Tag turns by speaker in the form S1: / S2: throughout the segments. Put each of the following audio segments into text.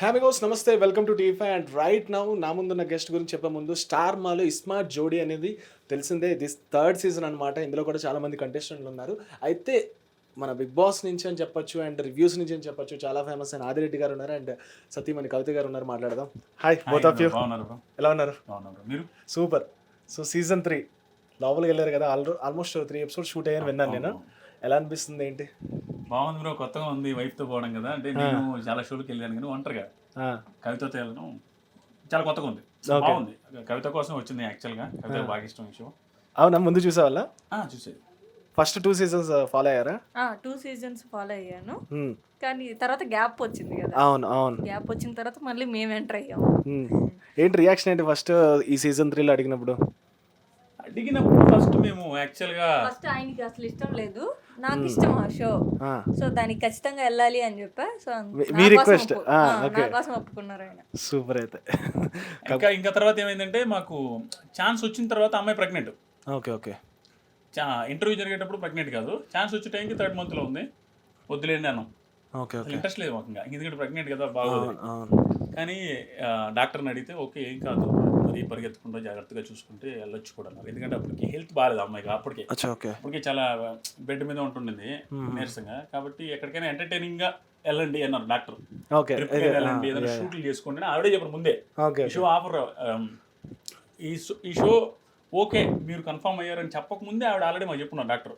S1: హామిగోస్ నమస్తే welcome to టీఫై and right now నా ముందున్న గెస్ట్ గురించి చెప్పే ముందు స్టార్ మాలో ఇస్మార్ట్ జోడీ అనేది తెలిసిందే దిస్ థర్డ్ సీజన్ అనమాట. ఇందులో కూడా చాలా మంది కంటెస్టెంట్లు ఉన్నారు. అయితే మన బిగ్ బాస్ నుంచి అని చెప్పొచ్చు అండ్ రివ్యూస్ నుంచి అని చెప్పొచ్చు చాలా ఫేమస్ అయిన ఆదిరెడ్డి గారు ఉన్నారు అండ్ సతీమణి కవిత గారు ఉన్నారు. మాట్లాడదాం. హాయ్ బోత్ ఆఫ్ యూ, ఎలా ఉన్నారు?
S2: మీరు
S1: సూపర్. సో సీజన్ 3 లోపలికి వెళ్ళారు కదా, ఆల్మోస్ట్ 3 ఎపిసోడ్స్ షూట్ అయ్యాను విన్నాను నేను. ఎలా అనిపిస్తుంది ఏంటి?
S2: బాగుంది బ్రో, కొత్తగా ఉంది. వైఫ్ తో పోవడం కదా, అంటే నేను చాలా షోలకి వెళ్ళాను కానీ ఒంటరిగా కవితతో వెళ్ళడం చాలా కొత్తగా ఉంది. బాగుంది. కవిత కోసం వచ్చింది యాక్చువల్ గా. కవిత బాగా ఇష్టం ఈ షో.
S1: అవునా, ముందు చూసేవాళ్ళ?
S2: చూసేది.
S1: ఫస్ట్ 2 సీజన్స్ ఫాలో అయ్యారా?
S3: 2 సీజన్స్ ఫాలో అయ్యాను, కానీ తర్వాత గ్యాప్ వచ్చింది కదా.
S1: అవును అవును,
S3: గ్యాప్ వచ్చిన తర్వాత మళ్ళీ మేము ఎంటర్ అయ్యాం.
S1: ఏంటి రియాక్షన్ ఏంటి ఫస్ట్ ఈ సీజన్ 3లో అడిగినప్పుడు?
S2: ఫస్ట్ మేము యాక్చువల్ గా
S3: ఫస్ట్ ఆయనకి అసలు ఇష్టం లేదు, నాకు ఇష్టం ఆ షో. సో దానికి ఖచ్చితంగా వెళ్ళాలి అని చెప్పా. సో
S1: మీ రిక్వెస్ట్
S3: నా కోసం ఒప్పుకున్నారు ఆయన.
S1: సూపర్. అయితే
S2: ఇంకా తర్వాత ఏమైందంటే మాకు ఛాన్స్ వచ్చిన తర్వాత అమ్మాయి ప్రెగ్నెంట్.
S1: Okay okay.
S2: ఇంటర్వ్యూ జరిగేటప్పుడు ప్రెగ్నెంట్ కాదు, ఛాన్స్ వచ్చే టైంకి 3rd month లో ఉంది. వద్దులేండి అన్నాం.
S1: Okay okay.
S2: ఇంట్రెస్ట్ లేదు మాకు, ఎందుకంటే ప్రెగ్నెంట్ కదా బాగోదు. కానీ డాక్టర్ని అడిగితే ఓకే ఏం కాదు, మరి పరిగెత్తకుండా జాగ్రత్తగా చూసుకుంటే వెళ్ళొచ్చు కూడా అన్నారు. ఎందుకంటే అప్పటికి హెల్త్ బాగాలేదు అమ్మాయికి. అప్పటికి చాలా బెడ్ మీద ఉంటుండింది నీరసంగా. కాబట్టి ఎక్కడికైనా ఎంటర్టైనింగ్ గా వెళ్ళండి అన్నారు డాక్టర్. వెళ్ళండి, ఏదైనా షూట్లు చేసుకోండి అని ఆవిడే చెప్పారు ముందే. షో ఆఫర్ ఈ షో ఓకే మీరు కన్ఫర్మ్ అయ్యారని చెప్పక ముందే ఆవిడ ఆల్రెడీ మాకు చెప్పున్నారు డాక్టర్,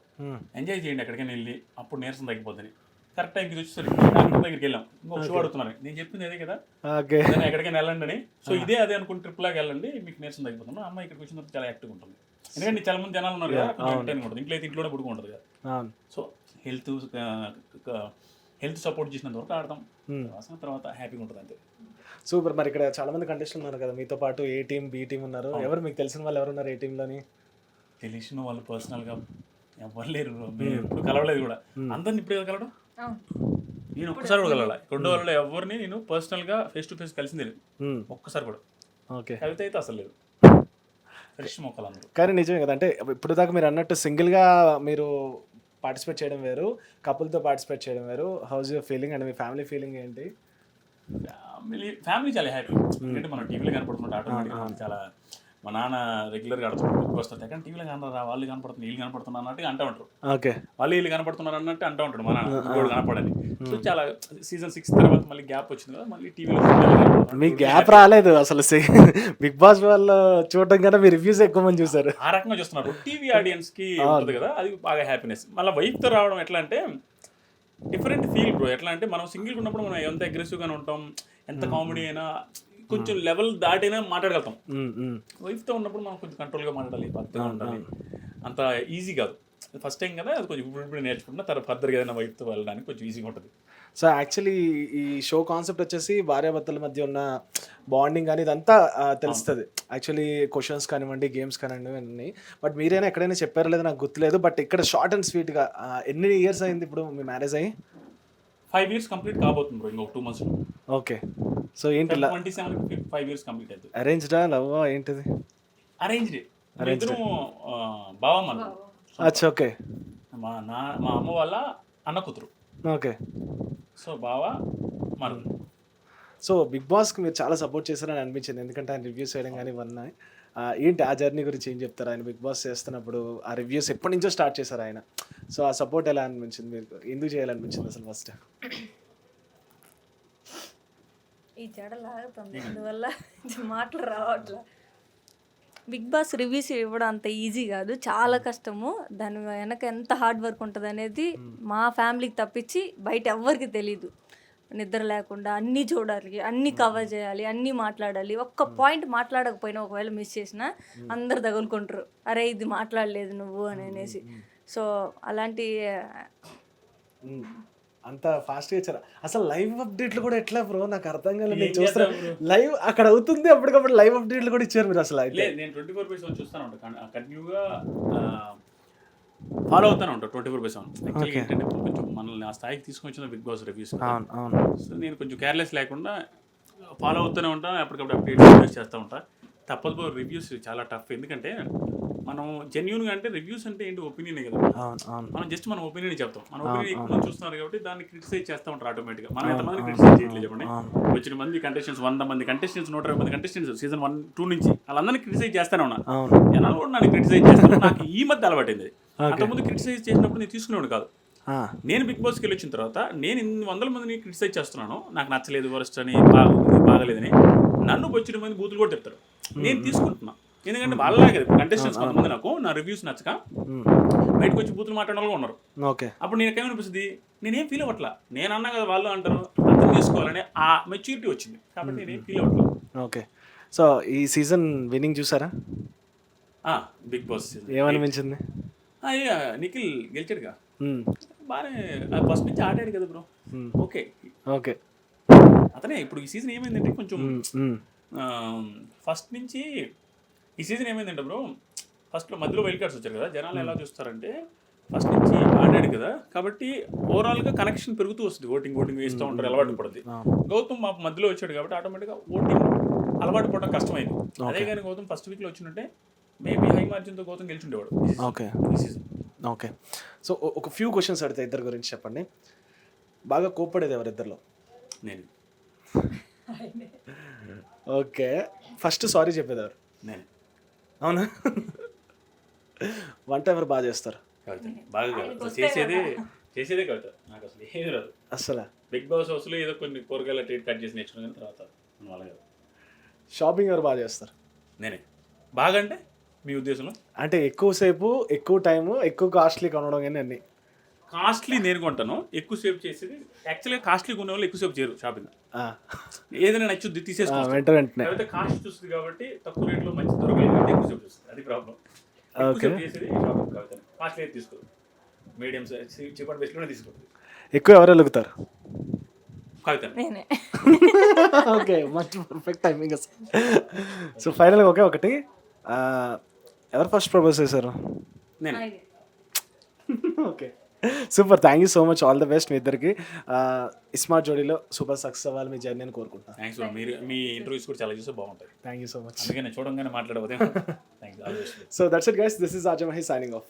S2: ఎంజాయ్ చేయండి ఎక్కడికైనా వెళ్ళి, అప్పుడు నీరసం తగ్గిపోద్దని. కరెక్ట్ టైంకి వచ్చేసరికి డాక్టర్ దగ్గరికి వెళ్ళాం. ఇంకొక షో అడుగుతున్నారు, నేను చెప్పింది అదే కదా, ఎక్కడికైనా వెళ్ళండి అని. సో ఇదే అదే అనుకుని ట్రిప్ లాగా వెళ్ళండి, మీకు నీరసం తగ్గిపోతున్నాం. అమ్మాయి ఇక్కడికి వచ్చినప్పుడు చాలా యాక్టివ్గా ఉంటుంది. ఎందుకంటే చాలా మంది జనాలు ఉన్నారు కదా, ఎంటర్టైనింగ్ ఉంటుంది. ఇంట్లో అయితే ఇంట్లోనే పడుకుని ఉంటుంది కదా. సో హెల్త్ సపోర్ట్ చేసినంత వరకు ఆడతాం, తర్వాత హ్యాపీగా ఉంటుంది అంతే.
S1: సూపర్. మరి ఇక్కడ చాలా మంది కంటెస్టెంట్లు ఉన్నారు కదా, మీతో పాటు ఏ టీం బి టీం ఉన్నారు. ఎవరు మీకు తెలిసిన వాళ్ళు ఎవరు ఉన్నారు ఏ టీంలోని?
S2: తెలిసిన వాళ్ళు పర్సనల్గా ఎవరు లేరు, ఎప్పుడు కలవలేదు కూడా. అందరిని ఇప్పుడు కలవడం నేను ఒక్కసారి కూడా కలవాల. 2 వాళ్ళలో ఎవరిని నేను పర్సనల్ గా ఫేస్ టు ఫేస్ కలిసింది లేదు ఒక్కసారి కూడా.
S1: ఓకే.
S2: కవిత అయితే అసలు లేదు, ఫ్రెష్ మొక్కలు అందరూ.
S1: కానీ నిజమే కదా, అంటే ఇప్పుడు దాకా మీరు అన్నట్టు సింగిల్గా మీరు పార్టిసిపేట్ చేయడం వేరు, కపుల్తో పార్టిసిపేట్ చేయడం వేరు. House your feeling and me family feeling ఏంటి?
S2: ఫ్యామిలీ చాలా హ్యాపీ. ఎందుకంటే మనం టీవీలో కనపడుతుంటే ఆటోమేటిక్గా చాలా, మా నాన్న రెగ్యులర్గా ఆడుతున్నారు వస్తారు, కానీ టీవీలో కనరా వాళ్ళు కనపడుతుంది వీళ్ళు కనపడుతున్నారు అన్నట్టు అంటూ ఉంటారు.
S1: ఓకే.
S2: వాళ్ళు వీళ్ళు కనపడుతున్నారు అన్నట్టు అంటూ ఉంటాడు మా నాన్న, ఇంకోటి కనపడని. సో చాలా సీజన్ 6 తర్వాత మళ్ళీ గ్యాప్ వచ్చింది కదా, మళ్ళీ టీవీలో
S1: మీకు గ్యాప్ రాలేదు అసలు. బిగ్ బాస్ వాళ్ళు చూడటం కన్నా మీ రివ్యూస్ ఎక్కువ మంది చూసారు.
S2: ఆ రకంగా చూస్తున్నారు. టీవీ ఆడియన్స్ కి ఉంటుంది కదా, అది బాగా హ్యాపీనెస్. మళ్ళీ వైఫ్ తో రావడం ఎట్లా అంటే డిఫరెంట్ ఫీల్ బ్రో. ఎట్లా అంటే మనం సింగిల్గా ఉన్నప్పుడు మనం ఎంత అగ్రెసివ్గానే ఉంటాం, ఎంత కామెడీ అయినా కొంచెం లెవెల్ దాటైనా మాట్లాడగలుగుతాం. వైఫ్తో ఉన్నప్పుడు మనం కొంచెం కంట్రోల్గా మాట్లాడాలి, పద్ధతిగా ఉండాలి. అంత ఈజీ కాదు. ఫస్ట్ టైం కదా, అది కొంచెం ఇప్పుడు నేర్చుకుంటున్నా. తర్వాత ఫర్దర్గా ఏదైనా వైఫ్తో వెళ్ళడానికి కొంచెం ఈజీగా ఉంటుంది.
S1: సో యాక్చువల్లీ ఈ షో కాన్సెప్ట్ వచ్చేసి భార్యాభర్తల మధ్య ఉన్న బాండింగ్ కానీ ఇదంతా తెలుస్తుంది. యాక్చువల్లీ క్వశ్చన్స్ కానివ్వండి, గేమ్స్ కానివ్వండి అన్నీ. బట్ మీరైనా ఎక్కడైనా చెప్పారో లేదో నాకు గుర్తులేదు. బట్ ఇక్కడ షార్ట్ అండ్ స్వీట్గా ఎన్ని ఇయర్స్ అయింది ఇప్పుడు మీ మ్యారేజ్ అయ్యి?
S2: 5 years కంప్లీట్ కాబోతుంది బ్రో, ఇంకొక 2 months.
S1: ఓకే. సో ఏంటి
S2: 27కి 5 years కంప్లీట్ అవుతుంది.
S1: అరేంజ్డా లవ్వా ఏంటిది?
S2: అరేంజ్డ్. బావమ్మ.
S1: అచ్చా. ఓకే.
S2: మా అమ్మ వాళ్ళ అన్న కూతురు.
S1: ఓకే.
S2: సో బావ మనం.
S1: సో బిగ్ బాస్కి మీరు చాలా సపోర్ట్ చేశారని అనిపించింది, ఎందుకంటే ఆయన రివ్యూస్ చేయడం కానీ ఇవన్నీ. ఏంటి ఆ జర్నీ గురించి ఏం చెప్తారు? ఆయన బిగ్ బాస్ చేస్తున్నప్పుడు ఆ రివ్యూస్ ఎప్పటి నుంచో స్టార్ట్ చేశారు ఆయన. సో ఆ సపోర్ట్ ఎలా అనిపించింది మీకు? ఎందుకు చేయాలనిపించింది అసలు ఫస్ట్?
S3: ఈ చెడ లాగుతుంది, అందువల్ల మాటలు రావట్లా. బిగ్ బాస్ రివ్యూస్ ఇవ్వడం అంత ఈజీ కాదు, చాలా కష్టము. దాని వెనక ఎంత హార్డ్ వర్క్ ఉంటుంది అనేది మా ఫ్యామిలీకి తప్పించి బయట ఎవ్వరికి తెలీదు. నిద్ర లేకుండా అన్నీ చూడాలి, అన్నీ కవర్ చేయాలి, అన్నీ మాట్లాడాలి. ఒక్క పాయింట్ మాట్లాడకపోయినా ఒకవేళ మిస్ చేసినా అందరు తగులుకుంటారు, అరే ఇది మాట్లాడలేదు నువ్వు అని అనేసి. సో అలాంటి
S1: అంత ఫాస్ట్గా ఇచ్చారా? అసలు లైవ్ అప్డేట్లు కూడా ఎట్లా బ్రో, నాకు అర్థం కాలేదు. నేను చూస్తాను లైవ్ అక్కడ అవుతుంది, అప్పటికప్పుడు లైవ్ అప్డేట్లు కూడా ఇచ్చారు మీరు అసలు. అయితే
S2: నేను 24/7 చూస్తాను ఉంటాను, కంటిన్యూగా ఫాలో అవుతానే ఉంటాను 24/7. యాక్చువల్గా ఏంటంటే కొంచెం మనల్ని ఆ స్థాయికి తీసుకొని వచ్చిన బిగ్ బాస్ రివ్యూస్. సో నేను కొంచెం కేర్లెస్ లేకుండా ఫాలో అవుతూనే ఉంటాను, ఎప్పటికప్పుడు అప్డేట్ చేస్తూ ఉంటాను. తప్పదు రివ్యూస్ చాలా టఫ్. ఎందుకంటే మనం జెన్యున్గా అంటే రివ్యూస్ అంటే ఏంటి ఒపీనియన్ కదా,
S1: అవును అవును
S2: మనం జస్ట్ మన ఒపీనియన్ చెప్తాం. మన ఒపీనియన్ ఎక్కువ మంది చూస్తున్నారు కాబట్టి దాన్ని క్రిటిసైజ్ చేస్తూ ఉంటారు ఆటోమేటిక్గా. మనం ఎంతమంది క్రిటిసైజ్ చేయట్లేదు చెప్పండి. వచ్చిన మంది కంటెస్టెంట్స్ 100 మంది కంటెస్టెంట్స్ 120 మంది కంటెస్టెంట్స్ సీజన్ 1, 2 నుంచి వాళ్ళందరినీ క్రిటిసైజ్ చేస్తానే ఉన్నా.
S1: అవును
S2: జనాలు కూడా నన్ను క్రిటిసైజ్ చేస్తారు. నాకు ఈ మధ్య అలవాటైంది. అంతకుముందు క్రిటిసైజ్ చేసినప్పుడు నేను తీసుకునేవాడు కాదు. నేను బిగ్ బాస్కి వెళ్ళి వచ్చిన తర్వాత నేను ఇన్ని 100 మందిని క్రిటిసైజ్ చేస్తున్నాను, నాకు నచ్చలేదు, వరస్ట్ అని, బాగుంది బాగలేదని. నన్ను వచ్చిన మంది బూతులు కూడా చెప్తారు, నేను తీసుకుంటున్నా. ఎందుకంటే వాళ్ళలాగే కంటెస్టెంట్స్ కొంతమంది నాకు నా రివ్యూస్ నచ్చక బయటకు వచ్చి బూతులు మాట్లాడే వాళ్ళు ఉన్నారు.
S1: ఓకే
S2: అప్పుడు నేనేమనిపిస్తుంది, నేనేం ఫీల్ అవ్వట్లా, నేను అన్నా కదా వాళ్ళు అంటారు, అర్థం చేసుకోవాలని ఆ మెచ్యూరిటీ వచ్చింది కాబట్టి నేనేం ఫీల్ అవ్వట్లా.
S1: ఓకే సో ఈ సీజన్ విన్నింగ్ చూసారా?
S2: బిగ్ బాస్
S1: ఏమనిపించింది?
S2: నిఖిల్ గెలిచాడుగా, బాగానే ఫస్ట్ నుంచి ఆడాడు కదా బ్రో. ఓకే
S1: ఓకే
S2: అతనే. ఇప్పుడు ఈ సీజన్ ఏమైందంటే కొంచెం ఫస్ట్ నుంచి ఈ సీజన్ ఏమైందంటే బ్రో, ఫస్ట్లో మధ్యలో వైల్డ్ కార్డ్స్ వచ్చారు కదా, జనాలు ఎలా చూస్తారంటే ఫస్ట్ నుంచి ఆడాడు కదా కాబట్టి ఓవరాల్గా కనెక్షన్ పెరుగుతూ వస్తుంది. ఓటింగ్ వేస్తూ ఉంటారు, అలవాటు పడుతుంది. గౌతమ్ మా మధ్యలో వచ్చాడు కాబట్టి ఆటోమేటిక్గా ఓటింగ్ అలవాటు పడడం కష్టమైంది. అదే కానీ గౌతమ్ ఫస్ట్ వీక్లో వచ్చినట్టే మేబీ హై మార్జిన్తో గౌతమ్ గెలిచుండేవాడు
S1: ఓకే
S2: ఈ సీజన్.
S1: ఓకే సో ఒక ఫ్యూ క్వశ్చన్స్ అడితే ఇద్దరు గురించి చెప్పండి. బాగా కోప్పడేది ఎవరిద్దరిలో?
S2: నేను.
S1: ఓకే ఫస్ట్ సారీ చెప్పేదారు
S2: నేను.
S1: అవునా? వంట ఎవరు బాగా చేస్తారు?
S2: కవిత. బాగా కవిత చేసేదే కవిత. నాకు అసలు ఏది రాదు
S1: అసలు.
S2: బిగ్ బాస్ హౌస్లో ఏదో కొన్ని కూరగాయల ట్రీట్ కట్ చేసి నేర్చుకున్న తర్వాత వాళ్ళ
S1: షాపింగ్ ఎవరు బాగా చేస్తారు?
S2: నేనే. బాగా అంటే మీ ఉద్దేశంలో?
S1: అంటే ఎక్కువసేపు ఎక్కువ టైము ఎక్కువ కాస్ట్లీ కొనడం కానీ అన్ని.
S2: కాస్ట్లీ నేను కొంటాను, ఎక్కువసేపు చేసేది. యాక్చువల్గా కాస్ట్లీ కొనే వాళ్ళు ఎక్కువసేపు చేయరు షాపింగ్. ఏదైనా నచ్చుద్ది తీసేసుకోవాలి
S1: వెంటనే.
S2: అయితే కాస్ట్ చూస్తుంది కాబట్టి తక్కువ రేట్లో మంచి దొరకలేదు కాబట్టి ఎక్కువసేపు చూస్తుంది, అది ప్రాబ్లం. ఎక్కువసేపు చేసేది షాపింగ్ కవిత. కాస్ట్లీ అయితే తీసుకోదు, మీడియం చీప్ అండ్ బెస్ట్లోనే తీసుకుంటుంది.
S1: ఎక్కువ ఎవరు వెలుగుతారు?
S2: కవిత.
S3: నేనే.
S1: ఓకే మంచి పర్ఫెక్ట్ టైమింగ్ అసలు. సో ఫైనల్గా ఒకటి ఎవరు ఫస్ట్ ప్రపోజ్ చేశారు?
S2: నేను.
S1: Okay super, thank you so much, all the best మీ ఇద్దరికి. ఇస్మార్ట్ జోడీలో సూపర్ సక్సెస్ అవ్వాలి మీ జర్నీ అని కోరుకుంటున్నాను.
S2: థ్యాంక్స్. మీరు మీ ఇంటర్వ్యూస్ కూడా చాలా చూస్తే బాగుంటాయి.
S1: Thank you so much.
S2: అందుకే నేను చూడంగానే మాట్లాడబోతే thanks.
S1: So that's it guys, this is ఆజమహి సైనింగ్ ఆఫ్.